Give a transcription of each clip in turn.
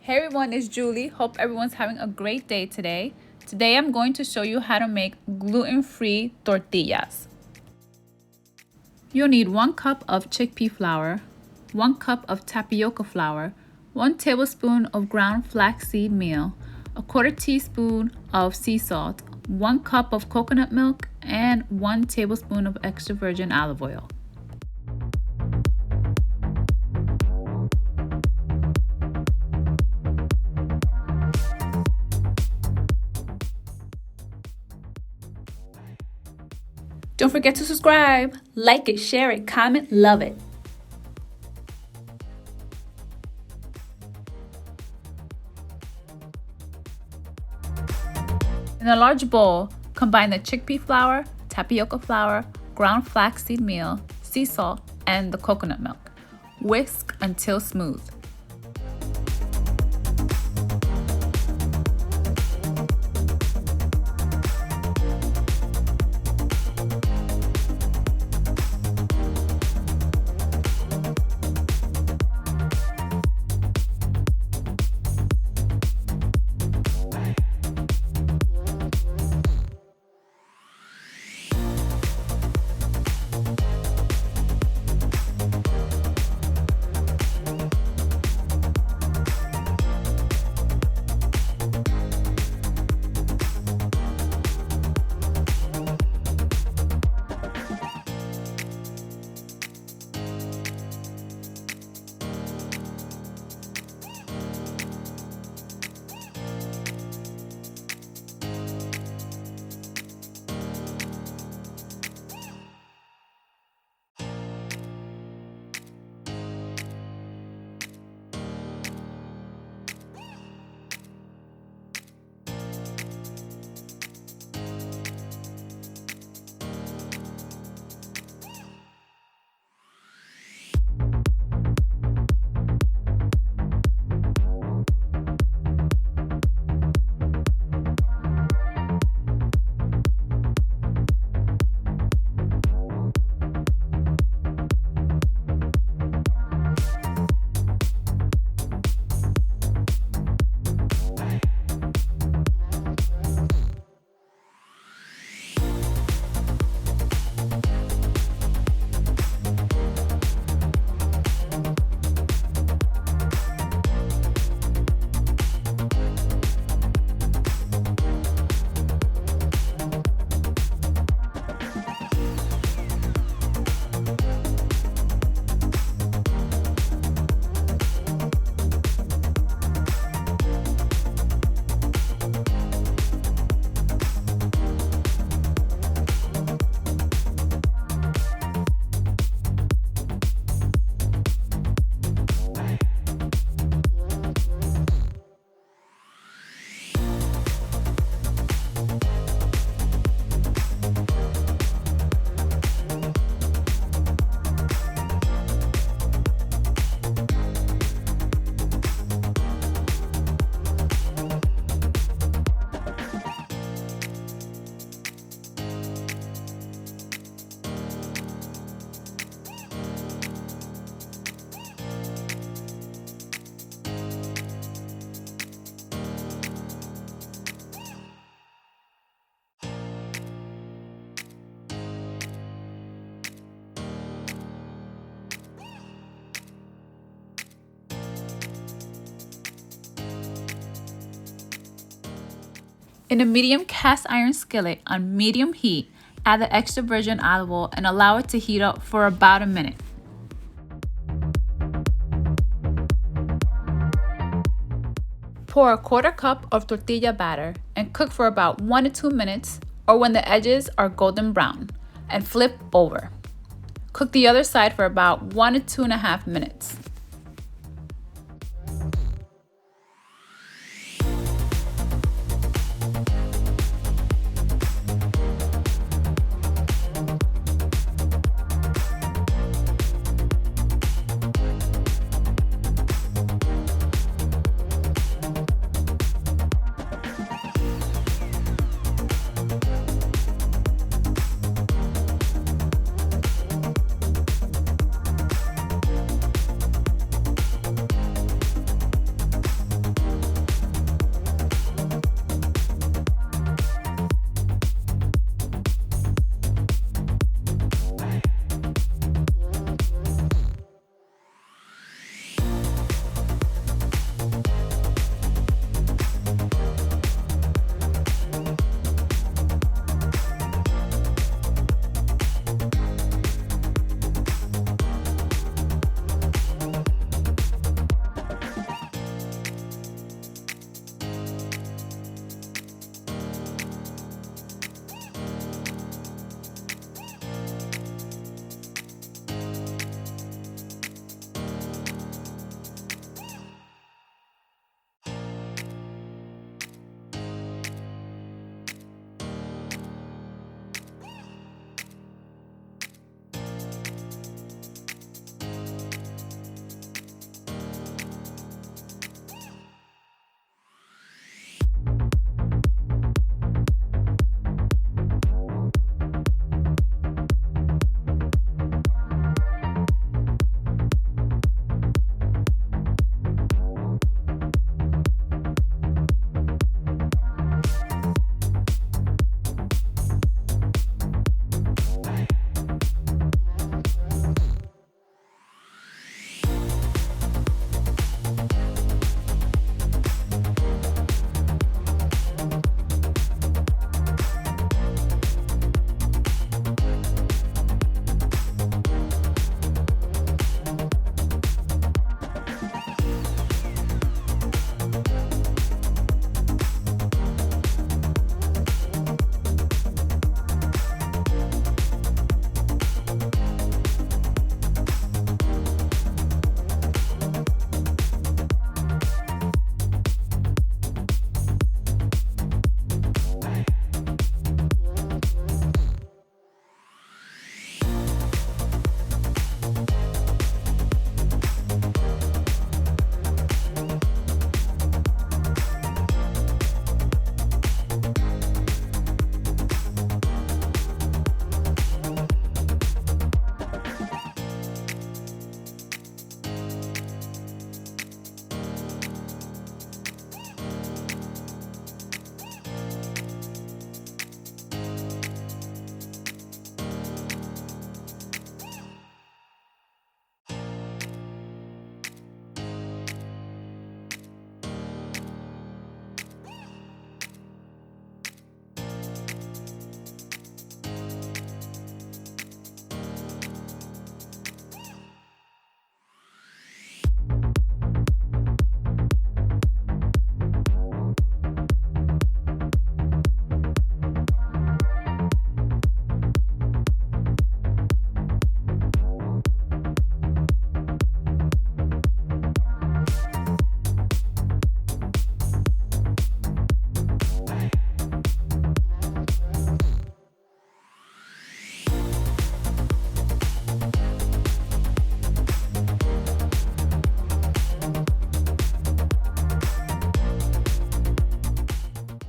Hey everyone, it's Julie. Hope everyone's having a great day today. Today I'm going to show you how to make gluten-free tortillas. You'll need 1 cup of chickpea flour, 1 cup of tapioca flour, 1 tablespoon of ground flaxseed meal, a 1/4 teaspoon of sea salt, 1 cup of coconut milk, and 1 tablespoon of extra virgin olive oil. Don't forget to subscribe, like it, share it, comment, love it. In a large bowl, combine the chickpea flour, tapioca flour, ground flaxseed meal, sea salt, and the coconut milk. Whisk until smooth. In a medium cast iron skillet on medium heat, add the extra virgin olive oil and allow it to heat up for about a minute. Pour a 1/4 cup of tortilla batter and cook for about 1 to 2 minutes or when the edges are golden brown, and flip over. Cook the other side for about 1 to 2.5 minutes.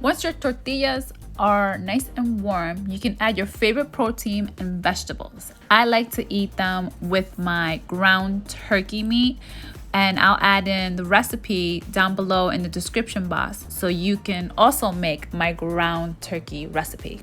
Once your tortillas are nice and warm, you can add your favorite protein and vegetables. I like to eat them with my ground turkey meat, and I'll add in the recipe down below in the description box so you can also make my ground turkey recipe.